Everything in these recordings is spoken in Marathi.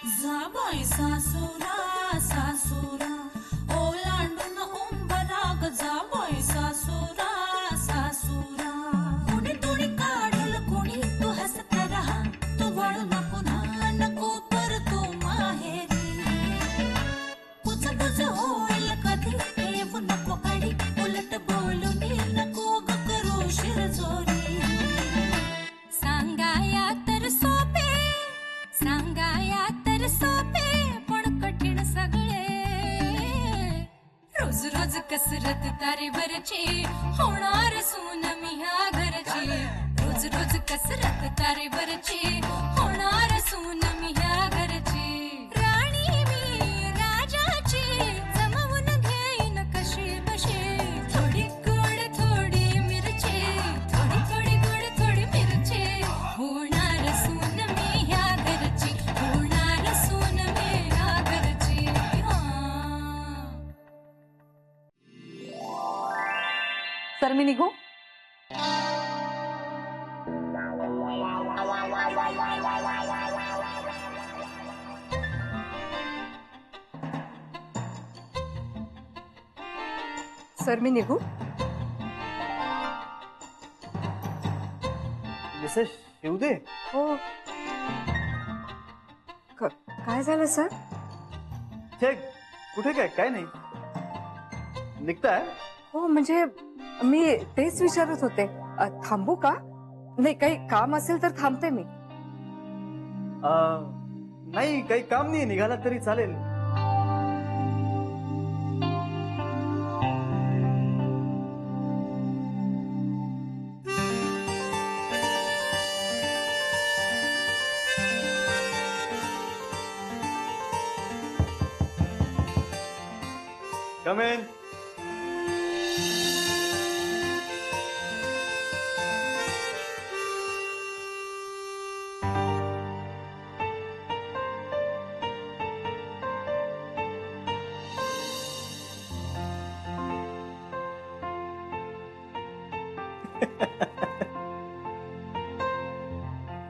जाबाई सासुरा सासुरा ओलांडून उंबराग जाबाई सासुरा सासुरा कुणी तुणी काढल कुणी तू हसत रहा तू वळू नको ना नको पर तू माहेरी कुच होईल कधी येऊ नको अडी उलट बोलून नको ग करू शिरजोरी सांगाया तर सोपे सांगाया तर सोपे पण कठीण सगळे रोज रोज कसरत तारेवरची होणार सून मी ह्या घरची रोज रोज कसरत तारेवरची होणार सून मी ह्या घरची राणी मी राजाची जमवून घेईन कशी बशी थोडी गोड थोडी मिरची थोडी थोडी गोड थोडी मिरची होणार सून मी ह्या घरची होणार सून मी ह्या घरची सर मी निघू. सर मी निघू. मिसेस शिवदे. हो काय झालं सर? चेक कुठे काय काय नाही निघताय. हो म्हणजे मी तेच विचारत होते थांबू का? नाही काही काम असेल तर थांबते मी. नाही काही काम नाही निघाला तरी चालेल. Come in.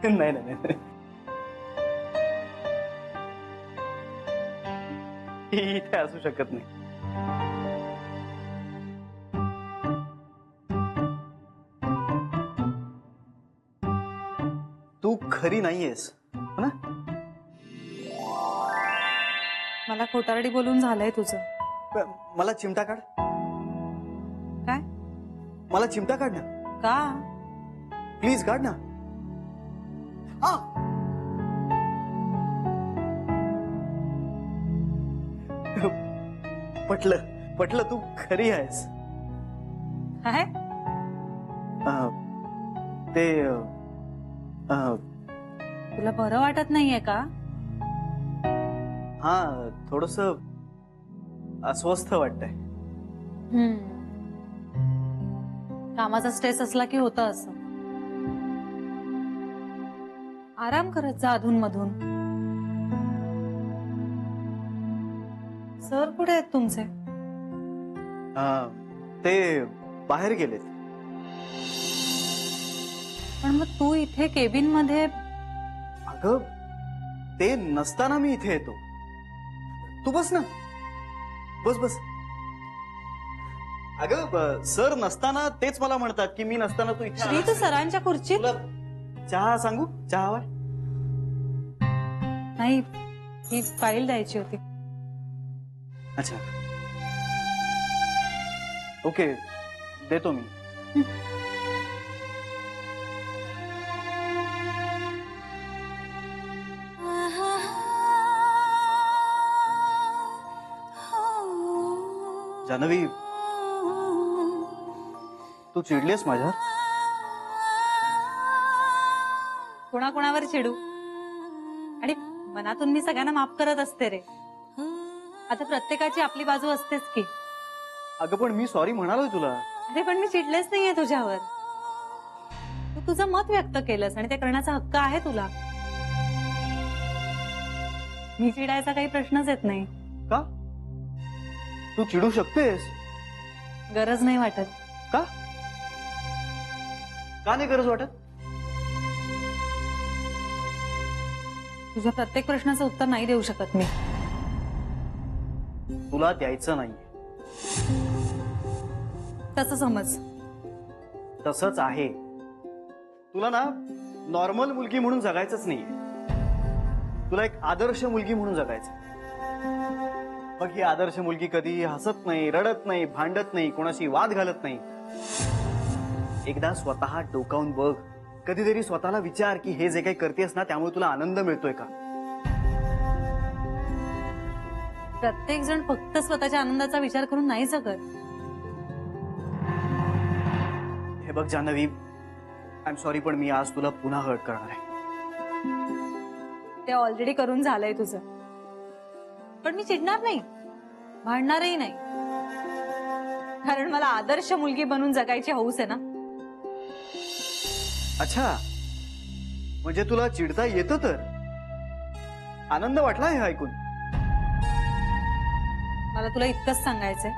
नाही नाही नाही इथे असू शकत नाही. तू खरी नाहीयेस ना. मला खोटारडी बोलून झालंय तुझं. मला चिमटा काढ. काय? मला चिमटा काढ ना का? प्लीज काढ ना. हा पटलं पटलं तू खरी आहेस. काय? ते तुला बरं वाटत नाहीये का? हा थोडस अस्वस्थ वाटतंय. कामाचा स्ट्रेस असला की होतं असं. आराम करत जा अधून मधून. सर कुठे आहेत तुमचे? ते बाहेर गेलेत. पण मग तू इथे केबिन मध्ये? अगं ते नसताना मी इथे येतो. तू बस ना. बस बस. अगं सर नसताना तेच मला म्हणतात की मी नसताना तू इथे श्री तू सरांच्या खुर्चीत? तुला चहा सांगू? चहा हवाय? नाही ही फाईल द्यायची होती. अच्छा ओके देतो मी. जानवी तू चिडलीस माझ्यावर? कोणाकोणावर चिडू? आणि मनातून मी सगळ्यांना माफ करत असते रे. आता प्रत्येकाची आपली बाजू असतेच की. अगं पण मी सॉरी म्हणालोय तुला. अरे पण मी चिडलेच नाहीये तुझ्यावर. तू तुझं मत व्यक्त केलंस आणि ते करण्याचा हक्क आहे तुला. मी चिडायचा काही प्रश्नच येत नाही. का? तू चिडू शकतेस. गरज नाही वाटत. का? का नाही गरज वाटत? तुझ्या प्रत्येक प्रश्नाचं उत्तर नाही देऊ शकत मी. तुला द्यायचं नाहीये. तसं समज. तसंच आहे. तुला ना नॉर्मल मुलगी म्हणून जगायचंच नाहीये. तुला एक आदर्श मुलगी म्हणून जगायचं. मग ही आदर्श मुलगी कधी हसत नाही, रडत नाही, भांडत नाही, कोणाशी वाद घालत नाही. एकदा स्वतः डोकावून बघ. कधीतरी स्वतःला विचार की हे जे काही करतेस ना त्यामुळे तुला आनंद मिळतोय का. प्रत्येक जण फक्त स्वतःच्या आनंदाचा विचार करून नाही जगत. हे बघ जान्हवी, आय एम सॉरी पण मी आज तुला पुन्हा हर्ट करणार आहे. ते ऑलरेडी करून झालंय तुझं. पण मी चिडणार नाही, भांडणारही नाही, कारण मला आदर्श मुलगी बनून जगायची हौस आहे ना. अच्छा, म्हणजे तुला चिडता येतं तर. आनंद वाटला हे ऐकून. मला तुला इतकंच सांगायचंय,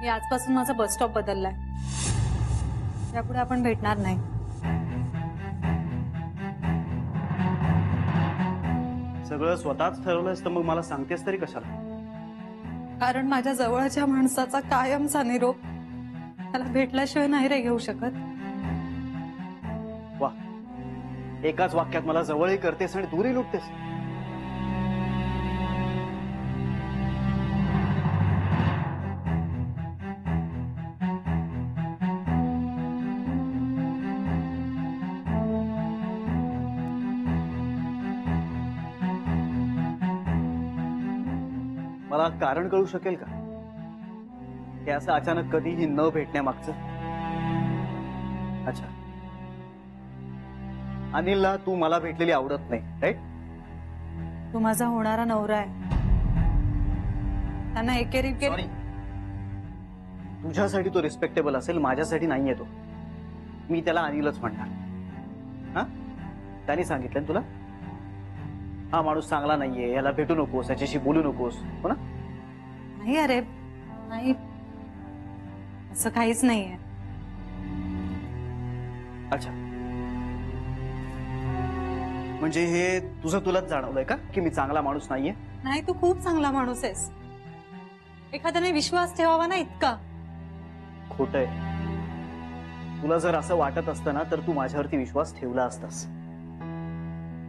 मी आजपासून माझा बस स्टॉप बदललाय. यापुढे आपण भेटणार नाही. सगळं स्वतःच ठरवलंस तर मग मला सांगतेस तरी कशाला. कारण माझ्या जवळच्या माणसाचा कायमचा निरोप मला भेटल्याशिवाय नाही रे घेऊ शकत. वा, एकाच वाक्यात मला जवळही करतेस आणि दूरही लुटतेस. मला कारण कळू शकेल का हे असं अचानक कधीही न भेटण्यामागचं. अच्छा, अनिलला तू मला भेटलेली आवडत नाही, राईट? तू माझा होणारा नवरा आहे. त्यांना एकेरी सॉरी, तुझ्यासाठी तो रिस्पेक्टेबल असेल, माझ्यासाठी नाहीये तो. मी त्याला अनिलच म्हणणार. हा, त्याने सांगितलं ना तुला हा माणूस चांगला नाहीये, याला भेटू नकोस, याच्याशी बोलू नकोस, हो ना? नाही अरे नाही, असं काहीच नाहीये. अच्छा, म्हणजे हे तुझं तुलाच जाणवलंय का की मी चांगला माणूस नाहीये? नाही, तू खूप चांगला माणूस आहेस. एखाद्याने विश्वास ठेवावा ना इतका. खोटंय. तुला जर असं वाटत असतं ना तर तू माझ्यावरती विश्वास ठेवला असतास.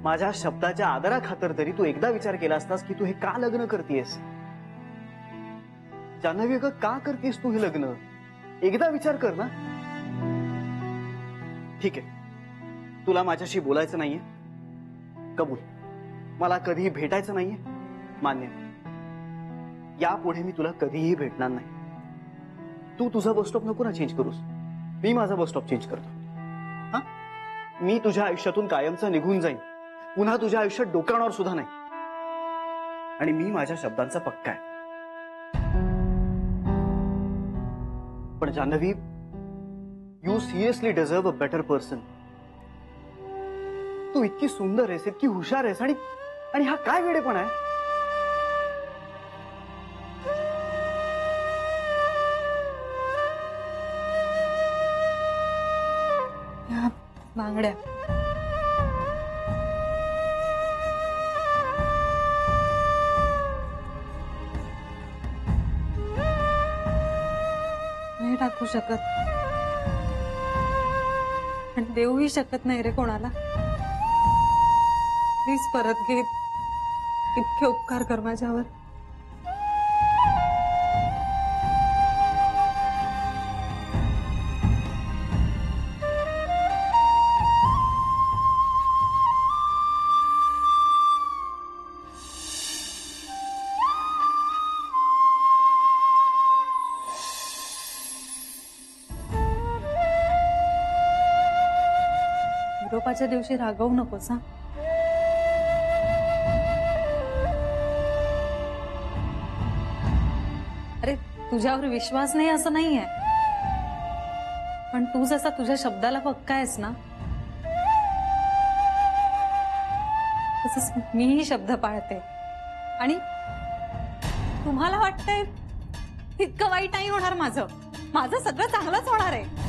माझ्या शब्दाच्या आदराखातर तरी तू एकदा विचार केला असतास की तू हे का लग्न करतेस. जान्हवी अगं, का करतेस तू हे लग्न? एकदा विचार कर ना. ठीक आहे, तुला माझ्याशी बोलायचं नाहीये, कबूल. मला कधीही भेटायचं नाहीये, मान्य. यापुढे मी तुला कधीही भेटणार नाही. तू तुझा बस स्टॉप नको ना चेंज करूस, मी माझा बस स्टॉप चेंज करतो. हा, मी तुझ्या आयुष्यातून कायमचा निघून जाईन, पुन्हा तुझ्या आयुष्यात डोकावणार सुद्धा नाही. आणि मी माझ्या शब्दांचा पक्का आहे. पण Janhavi, you seriously deserve a better person. तू इतकी सुंदर आहेस, इतकी हुशार आहेस, आणि हा काय वेडेपणा आहे. या बांगड्या नाही टाकू शकत आणि देऊही शकत नाही रे कोणाला. प्लीज परत घे. इतके उपकार कर माझ्यावर. निरोपाच्या दिवशी रागवू नकोस हा. अरे तुझ्यावर विश्वास नाही असं नाहीये, पण तू जसा तुझ्या शब्दाला पक्का आहेस ना, तसंच मीही शब्द पाळते. आणि तुम्हाला वाटतंय इतकं वाईट नाही होणार माझं. माझं सगळं चांगलंच होणार आहे.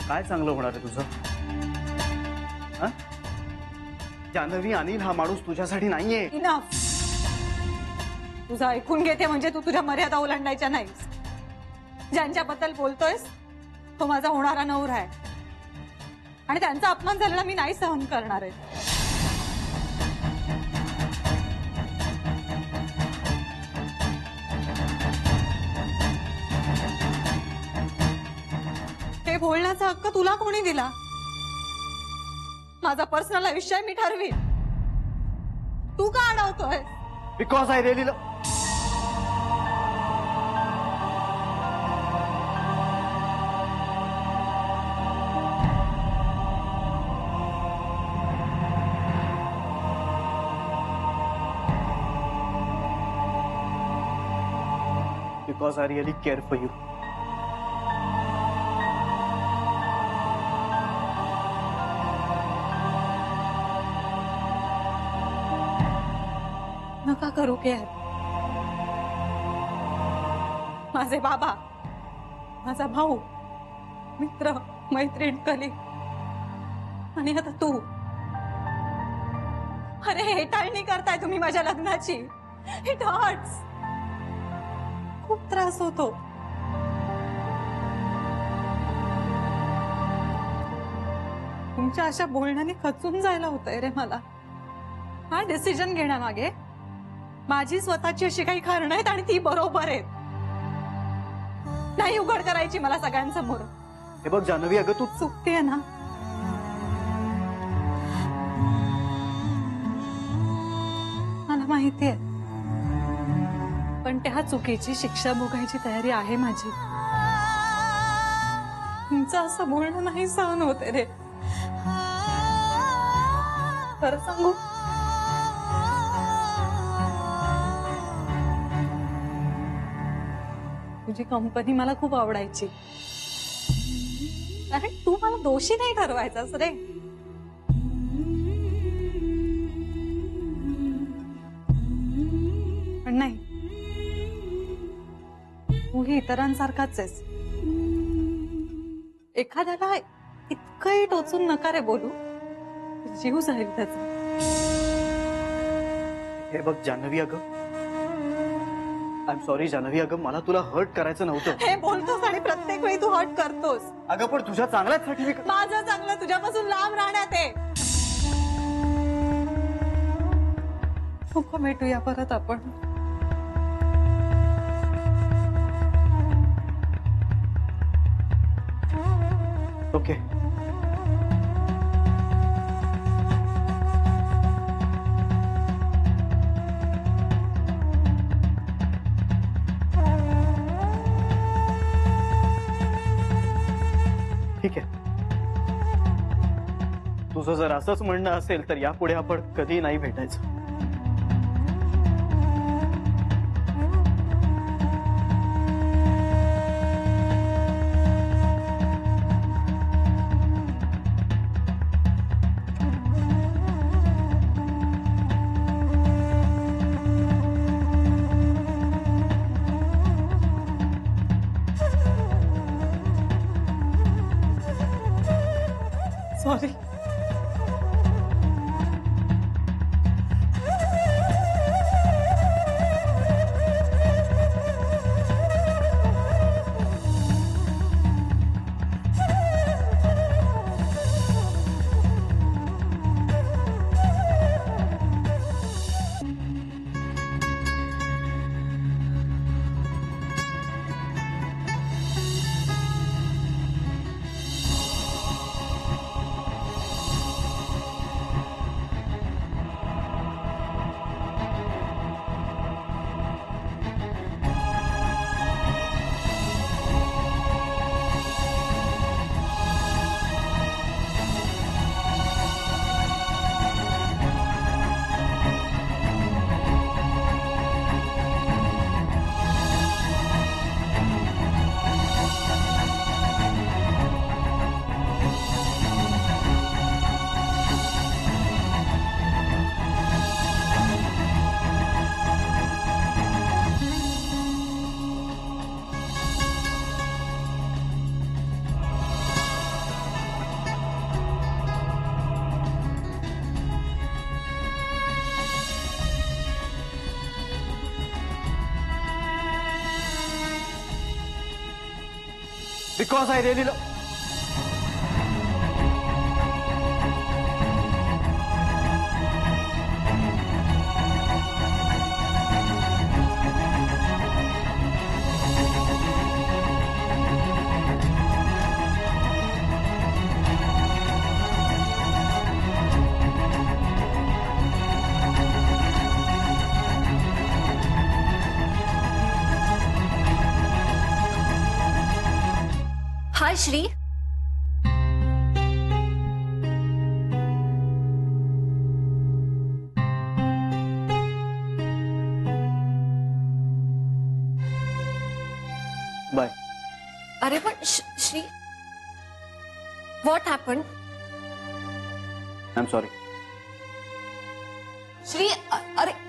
काय चांगलं होणार आहे तुझं? हा? जान्हवी, अनिल हा माणूस तुझ्यासाठी नाहीये. इनफ. तुझं ऐकून घेते म्हणजे तू तुझ्या मर्यादा ओलांडायच्या नाहीस. ज्यांच्याबद्दल बोलतोयस तो माझा होणारा नवरा आहे आणि त्यांचा अपमान झालेला मी नाही सहन करणार आहे. हे बोलण्याचा हक्क तुला कोणी दिला? माझा पर्सनल आयुष्य मी ठरवीन. तू का अडवतोय? Because I really love. Because I really care for you. नका करू केअर. माझे बाबा, माझा भाऊ, मित्र, मैत्रीण, कली आणि आता तू. अरे हेटाळणी करताय तुम्ही माझ्या लग्नाची. It hurts. खूप त्रास होतो. तुमच्या अशा बोलण्याने खचून जायला होतंय रे मला. हा डिसिजन घेण्यामागे माझी स्वतःची अशी काही कारणं आहेत आणि ती बरोबर आहेत. नाही उघड करायची मला सगळ्यांसमोर. हे बघ जान्हवी, अगं तू चुकतेय ना. मला माहितीये, पण त्या चुकीची शिक्षा भोगायची तयारी आहे माझी. तुमचं असं बोलणं नाही सहन होते रे. खरं सांगू, तुझी कंपनी मला खूप आवडायची. अरे तू मला दोषी नाही ठरवायचास रे. पण नाही, तूही इतरांसारखाच आहेस. एखाद्याला इतकंही टोचून नका रे बोलू, जीव जाईल त्याचा. हे बघ जान्हवी, अगं आय एम सॉरी जान्हवी, अगं मला तुला हर्ट करायचं नव्हतं. हे बोलतोस आणि प्रत्येक वेळी तू हर्ट करतोस. अगं पण तुझ्या चांगल्यासाठी मी. माझं चांगलं तुझ्यापासून लांब राहण्यात आहे. नको भेटूया परत आपण. ओके. ठीक आहे. तुझं जर असंच म्हणणं असेल तर यापुढे आपण कधी नाही भेटायचं. Sorry. Because I really hi Shri. Bye. अरे पण Shri, what happen? I am sorry. Shri अरे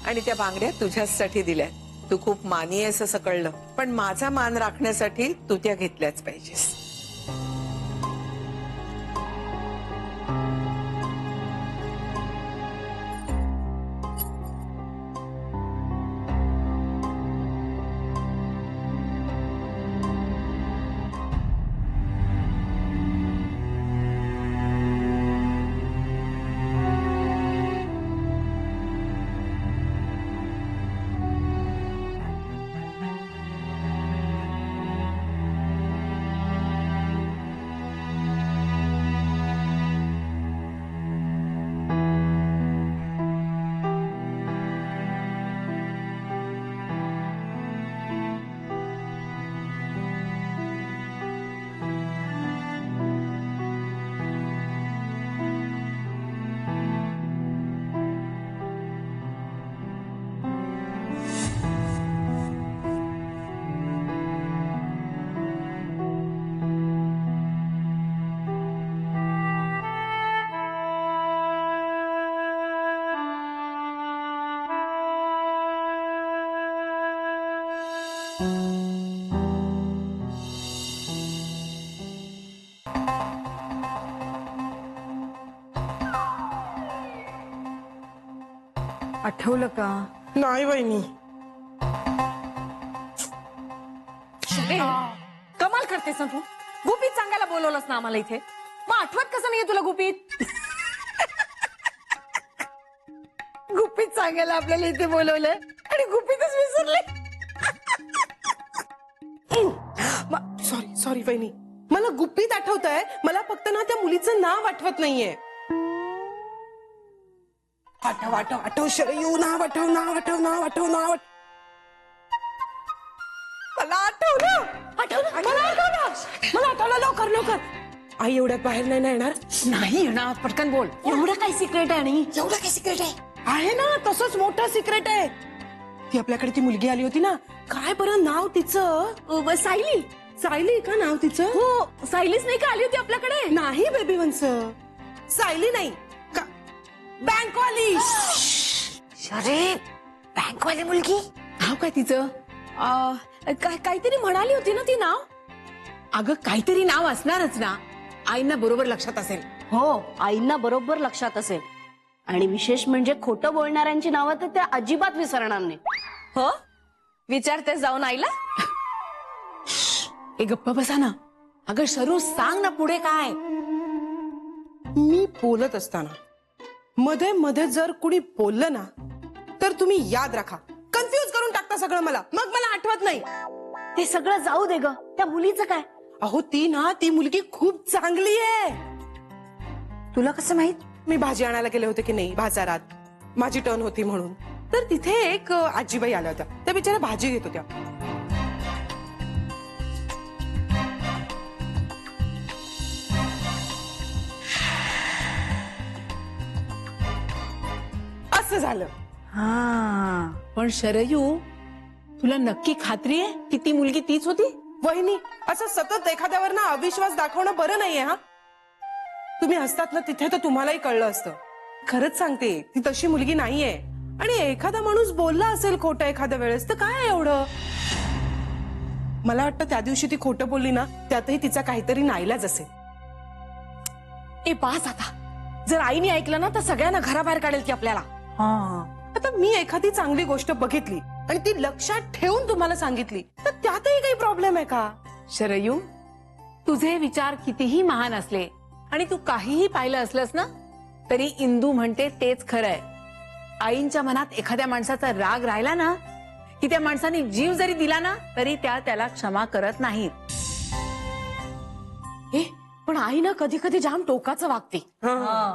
आणि त्या बांगड्या तुझ्यासाठी दिल्या. तू खूप मानी आहेस असं कळलं, पण माझा मान राखण्यासाठी तू त्या घेतल्याच पाहिजेस. आठवलं का? नाही वहिनी. कमाल करतेस ना तू. गुपित सांगायला बोलवलंस ना आम्हाला इथे, मग आठवत कसं नाहीये तुला गुपित? गुपित सांगायला आपल्याला इथे बोलवलंय आणि गुपितच विसरले. सॉरी सॉरी वहिनी, मला गुपित आठवतंय. मला फक्त ना त्या मुलीचं नाव आठवत नाहीये. आठव आठव आठव शरयू, नाव आठव, नाव आठव, नाव आठव, नाव आठव. मला आठवलं. मला आठवलं. लवकर लवकर. आई एवढ्यात बाहेर नाही ना येणार? नाही येणार. पटकन बोल. एवढं काय सिक्रेट आहे? आणि एवढं काय सिक्रेट आहे? आहे ना, तसंच मोठं सिक्रेट आहे. ती आपल्याकडे ती मुलगी आली होती ना, काय बरं नाव तिचं? सायली. सायली का नाव तिचं? हो, सायलीच नाही का आली होती आपल्याकडे? नाही बेबी वंस, सायली नाही का, बँकवाली. अरे बँकवाली मुलगी. नाव काय तिचं? काहीतरी म्हणाली होती ना ती नाव. अगं काहीतरी नाव असणारच ना. आईंना बरोबर लक्षात असेल. हो, आईंना बरोबर लक्षात असेल. आणि विशेष म्हणजे खोटं बोलणाऱ्यांची नावं तर त्या अजिबात विसरणार नाही. हो, विचारतेस जाऊन आईला? ए गप्पा बसा ना. अगं शरू सांग ना पुढे काय. मी बोलत असताना मध्ये मध्ये जर कुणी बोललं ना, तर तुम्ही याद राखा, कन्फ्युज करून टाकता सगळं मला, मग मला आठवत नाही. ते सगळं जाऊ दे ग, त्या मुलीचं काय? अहो ती मुलगी खूप चांगली आहे. तुला कसं माहित? मी भाजी आणायला गेले होते की नाही बाजारात, माझी टर्न होती म्हणून, तर तिथे एक आजीबाई आल्या होत्या. त्या बिचाऱ्या भाजी घेत होत्या. असं झालं. हा पण शरयू, तुला नक्की खात्री आहे की ती मुलगी तीच होती? वहिनी, असं सतत एखाद्यावर ना अविश्वास दाखवणं बरं नाहीये. हा, तुम्ही असतात ना तिथे तर तुम्हालाही कळलं असतं. खरंच सांगते, ती तशी मुलगी नाहीये. आणि एखादा माणूस बोलला असेल खोटं एखाद्या वेळेस तर काय एवढं. मला वाटतं त्या दिवशी ती खोटं बोलली ना, त्यातही तिचा काहीतरी नाईलाज असेल. ए बास आता, जर आईने ऐकलं ना तर सगळ्यांना घराबाहेर काढेल ती आपल्याला. हा. आता मी एखादी चांगली गोष्ट बघितली आणि ती लक्षात ठेवून तुम्हाला सांगितली तर त्यातही काही प्रॉब्लेम आहे का? शरयू, तुझे विचार कितीही महान असले आणि तू काहीही पाहिलं असलंस ना, तरी इंदू म्हणते तेच खरंय. आईंच्या मनात एखाद्या माणसाचा राग राहिला ना, की त्या माणसाने जीव जरी दिला ना, तरी त्या त्याला क्षमा करत नाहीत. ए पण आई ना कधी कधी जाम टोकाचं वागते. हा.